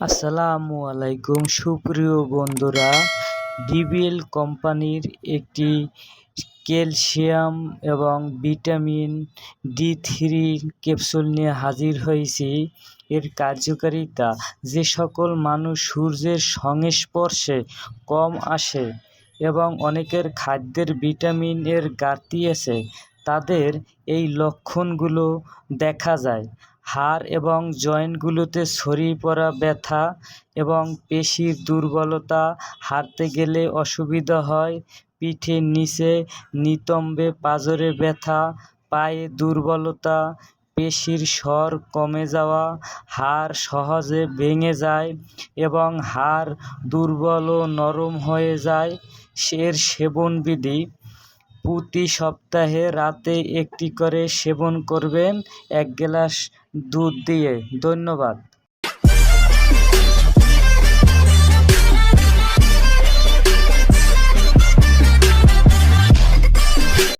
আসসালামু আলাইকুম সুপ্রিয় বন্ধুরা, ডিবিএল কোম্পানির একটি ক্যালসিয়াম এবং ভিটামিন ডি3 ক্যাপসুল নিয়ে হাজির হয়েছি। এর কার্যকারিতা যে সকল মানুষ সূর্যের সংস্পর্শে কম আসে এবং অনেকের খাদ্যের ভিটামিনের ঘাটতি আছে, তাদের এই লক্ষণগুলো দেখা যায়। হাড় এবং জয়েন্টগুলোতে ছড়িয়ে পড়া ব্যথা এবং পেশির দুর্বলতা, হাঁটতে গেলে অসুবিধা হয়, পিঠের নিচে নিতম্বে পাঁজরে ব্যথা, পায়ে দুর্বলতা, পেশির স্বর কমে যাওয়া, হাড় সহজে ভেঙে যায় এবং হাড় দুর্বল ও নরম হয়ে যায়। এর সেবনবিধি: প্রতি সপ্তাহে রাতে একটি করে সেবন করবেন 1 গ্লাস দুধ দিয়ে। ধন্যবাদ।